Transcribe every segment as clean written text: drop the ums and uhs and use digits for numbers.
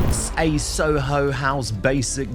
It's a Soho House basic.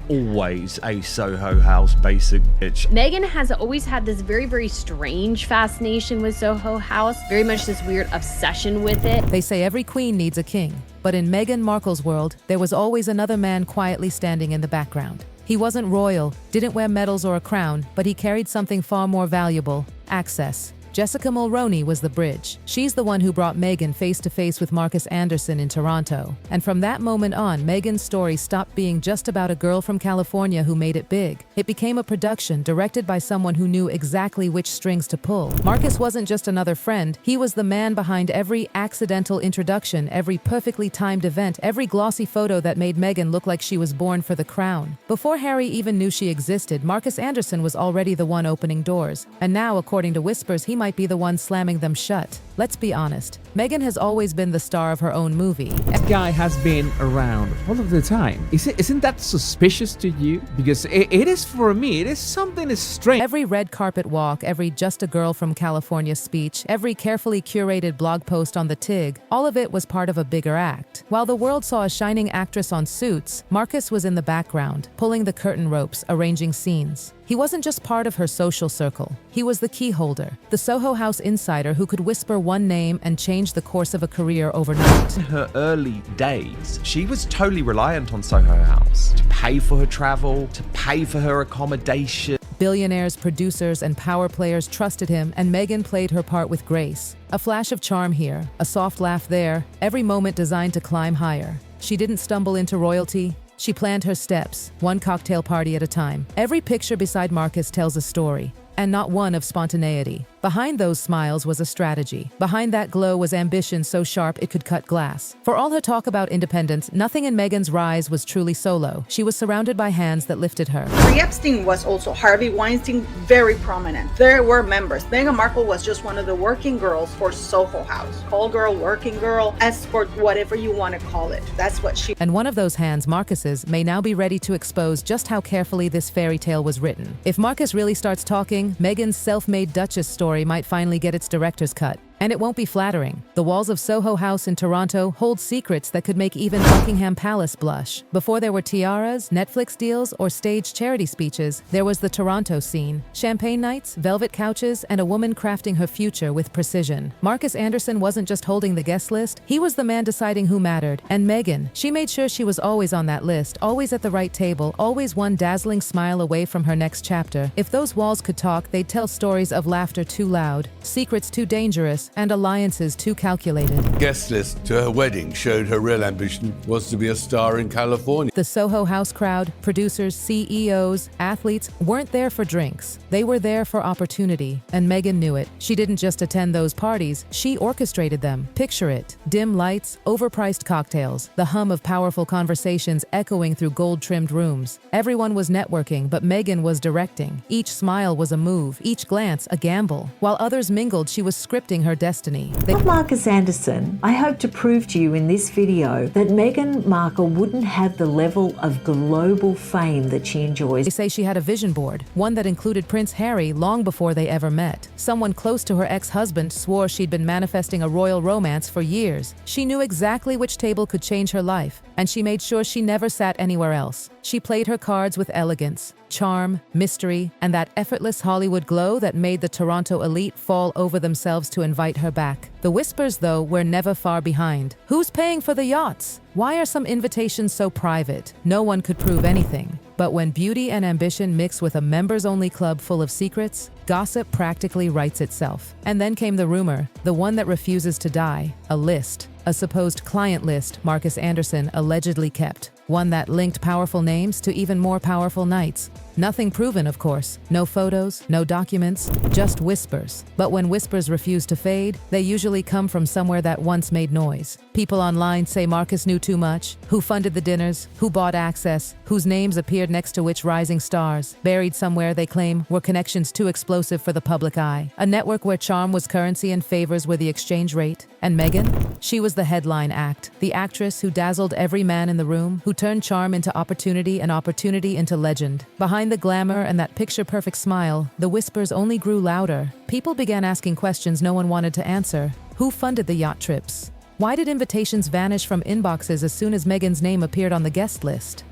Always a Soho House basic bitch. Meghan has always had this very, very strange fascination with Soho House, very much this weird obsession with it. They say every queen needs a king, but in Meghan Markle's world, there was always another man quietly standing in the background. He wasn't royal, didn't wear medals or a crown, but he carried something far more valuable: access. Jessica Mulroney was the bridge. She's the one who brought Meghan face-to-face with Markus Anderson in Toronto. And from that moment on, Meghan's story stopped being just about a girl from California who made it big. It became a production directed by someone who knew exactly which strings to pull. Markus wasn't just another friend, he was the man behind every accidental introduction, every perfectly timed event, every glossy photo that made Meghan look like she was born for the crown. Before Harry even knew she existed, Markus Anderson was already the one opening doors. And now, according to whispers, he might be the one slamming them shut. Let's be honest, Meghan has always been the star of her own movie. This guy has been around all of the time. Isn't that suspicious to you? Because it is for me. It is something strange. Every red carpet walk, every just a girl from California speech, every carefully curated blog post on the TIG, all of it was part of a bigger act. While the world saw a shining actress on Suits, Markus was in the background, pulling the curtain ropes, arranging scenes. He wasn't just part of her social circle. He was the key holder, the Soho House insider who could whisper one name and change the course of a career overnight. In her early days, she was totally reliant on Soho House to pay for her travel, to pay for her accommodation. Billionaires, producers, and power players trusted him, and Meghan played her part with grace. A flash of charm here, a soft laugh there, every moment designed to climb higher. She didn't stumble into royalty. She planned her steps, one cocktail party at a time. Every picture beside Markus tells a story, and not one of spontaneity. Behind those smiles was a strategy. Behind that glow was ambition so sharp it could cut glass. For all her talk about independence, nothing in Meghan's rise was truly solo. She was surrounded by hands that lifted her. Pre-Epstein was also Harvey Weinstein, very prominent. There were members. Meghan Markle was just one of the working girls for Soho House. Call girl, working girl, escort, whatever you want to call it. That's what she... And one of those hands, Markus's, may now be ready to expose just how carefully this fairy tale was written. If Markus really starts talking, Meghan's self-made Duchess story might finally get its director's cut. And it won't be flattering. The walls of Soho House in Toronto hold secrets that could make even Buckingham Palace blush. Before there were tiaras, Netflix deals, or staged charity speeches, there was the Toronto scene. Champagne nights, velvet couches, and a woman crafting her future with precision. Markus Anderson wasn't just holding the guest list, he was the man deciding who mattered. And Meghan, she made sure she was always on that list, always at the right table, always one dazzling smile away from her next chapter. If those walls could talk, they'd tell stories of laughter too loud, secrets too dangerous, and alliances too calculated. Guest list to her wedding showed her real ambition was to be a star in California. The Soho House crowd, producers, CEOs, athletes, weren't there for drinks. They were there for opportunity, and Meghan knew it. She didn't just attend those parties, she orchestrated them. Picture it: dim lights, overpriced cocktails, the hum of powerful conversations echoing through gold-trimmed rooms. Everyone was networking, but Meghan was directing. Each smile was a move, each glance a gamble. While others mingled, she was scripting her destiny. I'm Markus Anderson. I hope to prove to you in this video that Meghan Markle wouldn't have the level of global fame that she enjoys. They say she had a vision board, one that included Prince Harry long before they ever met. Someone close to her ex-husband swore she'd been manifesting a royal romance for years. She knew exactly which table could change her life, and she made sure she never sat anywhere else. She played her cards with elegance, charm, mystery, and that effortless Hollywood glow that made the Toronto elite fall over themselves to invite her back. The whispers, though, were never far behind. Who's paying for the yachts? Why are some invitations so private? No one could prove anything. But when beauty and ambition mix with a members-only club full of secrets, gossip practically writes itself. And then came the rumor, the one that refuses to die, a list. A supposed client list Markus Anderson allegedly kept, one that linked powerful names to even more powerful nights. Nothing proven, of course. No photos, no documents, just whispers. But when whispers refuse to fade, they usually come from somewhere that once made noise. People online say Markus knew too much, who funded the dinners, who bought access, whose names appeared next to which rising stars. Buried somewhere, they claim, were connections too explosive for the public eye. A network where charm was currency and favors were the exchange rate. And Meghan? She was the headline act, the actress who dazzled every man in the room, who turned charm into opportunity and opportunity into legend. Behind the glamour and that picture-perfect smile, the whispers only grew louder. People began asking questions no one wanted to answer. Who funded the yacht trips? Why did invitations vanish from inboxes as soon as Meghan's name appeared on the guest list?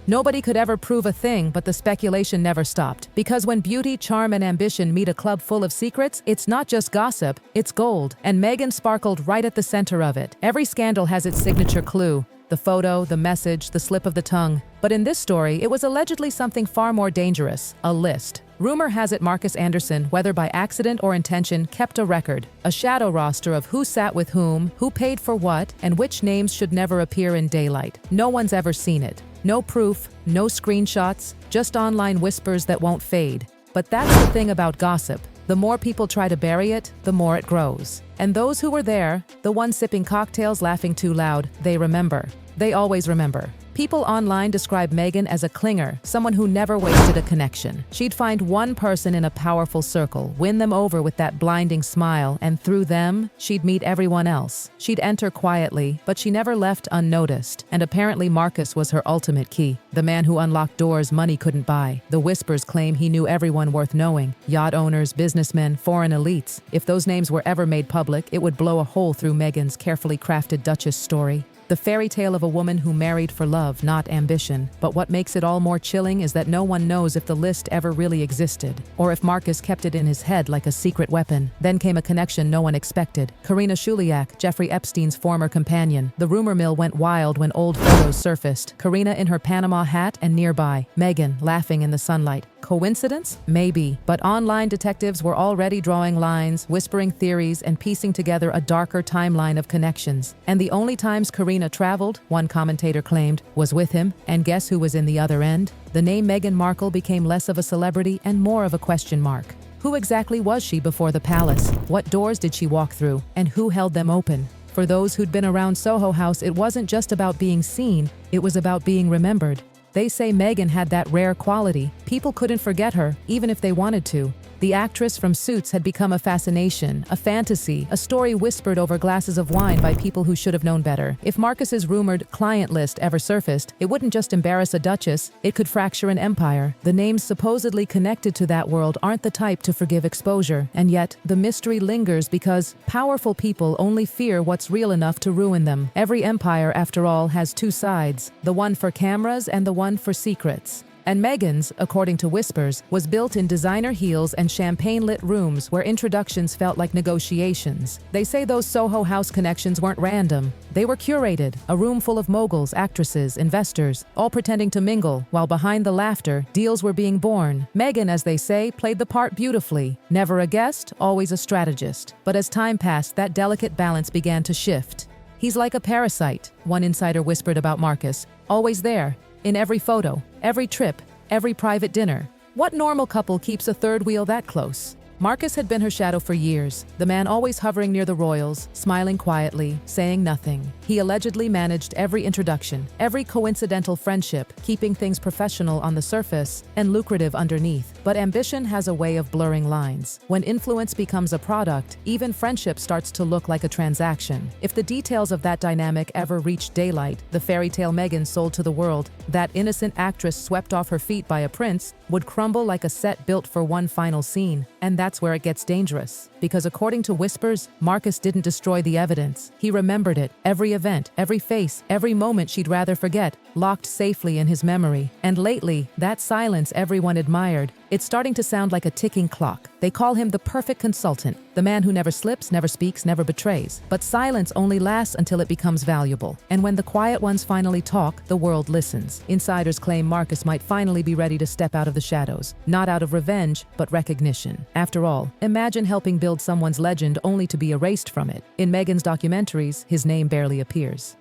Nobody could ever prove a thing, but the speculation never stopped. Because when beauty, charm, and ambition meet a club full of secrets, it's not just gossip, it's gold. And Meghan sparkled right at the center of it. Every scandal has its signature clue. The photo, the message, the slip of the tongue. But in this story, it was allegedly something far more dangerous, a list. Rumor has it Markus Anderson, whether by accident or intention, kept a record. A shadow roster of who sat with whom, who paid for what, and which names should never appear in daylight. No one's ever seen it. No proof, no screenshots, just online whispers that won't fade. But that's the thing about gossip. The more people try to bury it, the more it grows. And those who were there, the ones sipping cocktails laughing too loud, they remember. They always remember. People online describe Meghan as a clinger, someone who never wasted a connection. She'd find one person in a powerful circle, win them over with that blinding smile, and through them, she'd meet everyone else. She'd enter quietly, but she never left unnoticed. And apparently Markus was her ultimate key, the man who unlocked doors money couldn't buy. The whispers claim he knew everyone worth knowing, yacht owners, businessmen, foreign elites. If those names were ever made public, it would blow a hole through Meghan's carefully crafted Duchess story. The fairy tale of a woman who married for love, not ambition. But what makes it all more chilling is that no one knows if the list ever really existed, or if Markus kept it in his head like a secret weapon. Then came a connection no one expected. Karina Shuliak, Jeffrey Epstein's former companion. The rumor mill went wild when old photos surfaced. Karina in her Panama hat and nearby, Meghan laughing in the sunlight. Coincidence? Maybe. But online detectives were already drawing lines, whispering theories, and piecing together a darker timeline of connections. And the only times Karina traveled, one commentator claimed, was with him. And guess who was in the other end? The name Meghan Markle became less of a celebrity and more of a question mark. Who exactly was she before the palace? What doors did she walk through? And who held them open? For those who'd been around Soho House, it wasn't just about being seen, it was about being remembered. They say Meghan had that rare quality. People couldn't forget her, even if they wanted to. The actress from Suits had become a fascination, a fantasy, a story whispered over glasses of wine by people who should have known better. If Markus's rumored client list ever surfaced, it wouldn't just embarrass a duchess, it could fracture an empire. The names supposedly connected to that world aren't the type to forgive exposure, and yet the mystery lingers because powerful people only fear what's real enough to ruin them. Every empire, after all, has two sides, the one for cameras and the one for secrets. And Meghan's, according to whispers, was built in designer heels and champagne-lit rooms where introductions felt like negotiations. They say those Soho House connections weren't random. They were curated, a room full of moguls, actresses, investors, all pretending to mingle, while behind the laughter, deals were being born. Meghan, as they say, played the part beautifully. Never a guest, always a strategist. But as time passed, that delicate balance began to shift. He's like a parasite, one insider whispered about Markus, always there. In every photo, every trip, every private dinner. What normal couple keeps a third wheel that close? Markus had been her shadow for years, the man always hovering near the royals, smiling quietly, saying nothing. He allegedly managed every introduction, every coincidental friendship, keeping things professional on the surface and lucrative underneath. But ambition has a way of blurring lines. When influence becomes a product, even friendship starts to look like a transaction. If the details of that dynamic ever reached daylight, the fairy tale Meghan sold to the world, that innocent actress swept off her feet by a prince, would crumble like a set built for one final scene. And that's where it gets dangerous. Because according to whispers, Markus didn't destroy the evidence. He remembered it, every event, every face, every moment she'd rather forget, locked safely in his memory. And lately, that silence everyone admired, it's starting to sound like a ticking clock. They call him the perfect consultant, the man who never slips, never speaks, never betrays. But silence only lasts until it becomes valuable. And when the quiet ones finally talk, the world listens. Insiders claim Markus might finally be ready to step out of the shadows, not out of revenge, but recognition. After all, imagine helping build someone's legend only to be erased from it. In Meghan's documentaries, his name barely appears.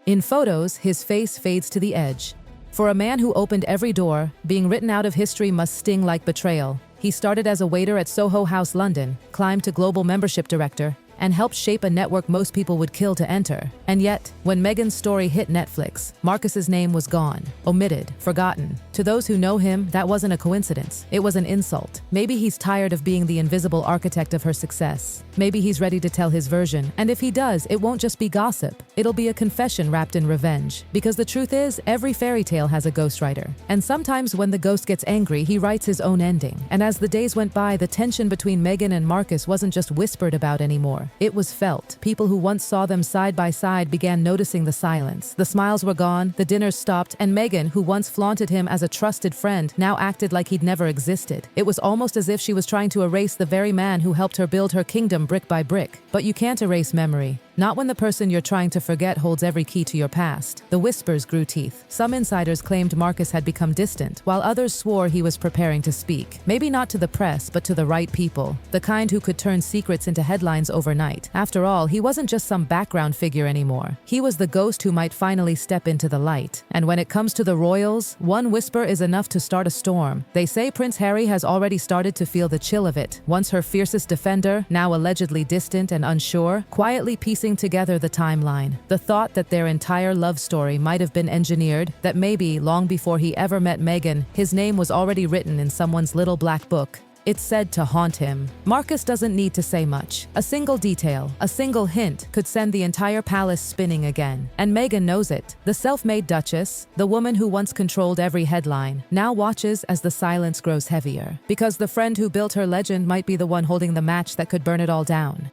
In photos, his face fades to the edge. For a man who opened every door, being written out of history must sting like betrayal. He started as a waiter at Soho House, London, climbed to global membership director, and helped shape a network most people would kill to enter. And yet, when Meghan's story hit Netflix, Markus's name was gone, omitted, forgotten. To those who know him, that wasn't a coincidence. It was an insult. Maybe he's tired of being the invisible architect of her success. Maybe he's ready to tell his version, and if he does, it won't just be gossip. It'll be a confession wrapped in revenge. Because the truth is, every fairy tale has a ghostwriter. And sometimes when the ghost gets angry, he writes his own ending. And as the days went by, the tension between Meghan and Markus wasn't just whispered about anymore. It was felt. People who once saw them side by side began noticing the silence. The smiles were gone, the dinners stopped, and Meghan, who once flaunted him as a trusted friend, now acted like he'd never existed. It was almost as if she was trying to erase the very man who helped her build her kingdom brick by brick. But you can't erase memory. Not when the person you're trying to forget holds every key to your past. The whispers grew teeth. Some insiders claimed Markus had become distant, while others swore he was preparing to speak. Maybe not to the press, but to the right people. The kind who could turn secrets into headlines overnight. After all, he wasn't just some background figure anymore. He was the ghost who might finally step into the light. And when it comes to the royals, one whisper is enough to start a storm. They say Prince Harry has already started to feel the chill of it. Once her fiercest defender, now allegedly distant and unsure, quietly piecing together the timeline. The thought that their entire love story might have been engineered, that maybe, long before he ever met Meghan, his name was already written in someone's little black book. It's said to haunt him. Markus doesn't need to say much. A single detail, a single hint could send the entire palace spinning again. And Meghan knows it. The self-made duchess, the woman who once controlled every headline, now watches as the silence grows heavier. Because the friend who built her legend might be the one holding the match that could burn it all down.